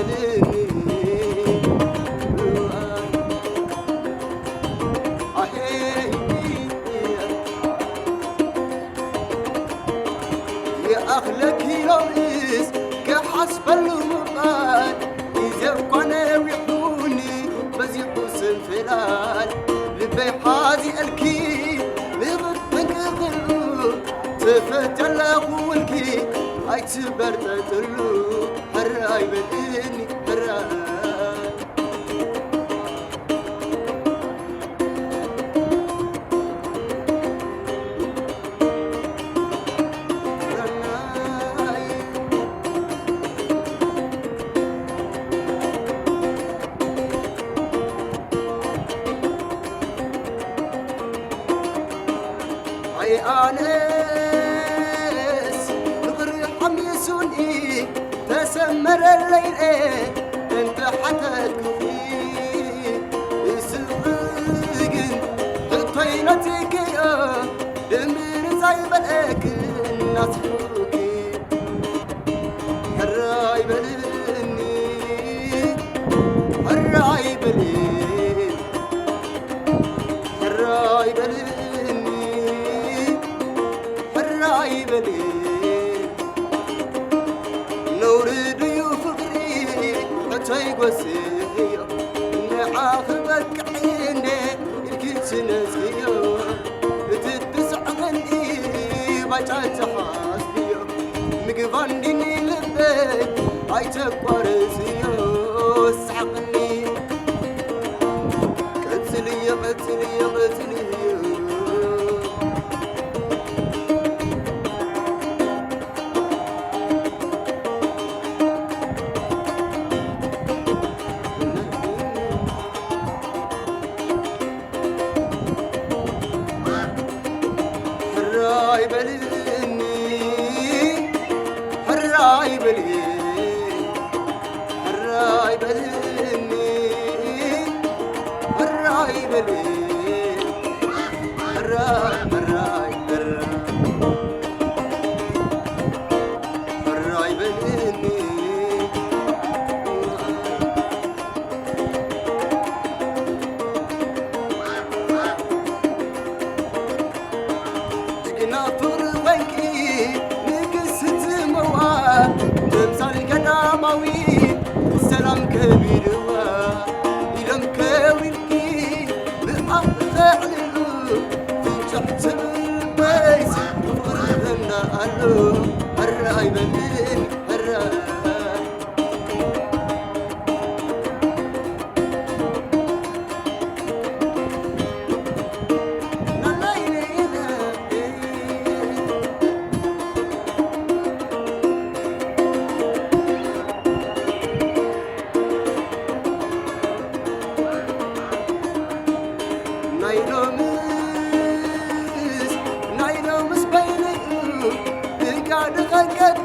بلني يا أخلك يلويس كحسب المقال إذا كنا ويحوني بزيحو سنفلال لبي حازي الكي لغتك غلو تفتل أخوالكي هاي تبرت تلو هراي بديني هراي أي آنس نغري حميسوني تسمر الليل انت حتى تكفي يسبقن حطينتك يا دمير زي بلك الناس فوقي هراي بلني هراي بلني هراي بلني بلي نورد يفقري حتى يقوسي نعاقبك عيني الكيس نسيو تتسع مني باجات حاسبي مقفاني لبيت هاي تقارسيو سحقني قتلي قتلي قتلي هراي بلني هراي بلني هراي بلني هراي بلني هراي هراي هراي بلني ناطر بنكي نقصت مواد تمثال قداموي السلام كبير يلم كويلكي بالحق فعلو في تحت البيت وفرغنا قالو هراي بلين هراي نايلومس بيني قاعد غنقك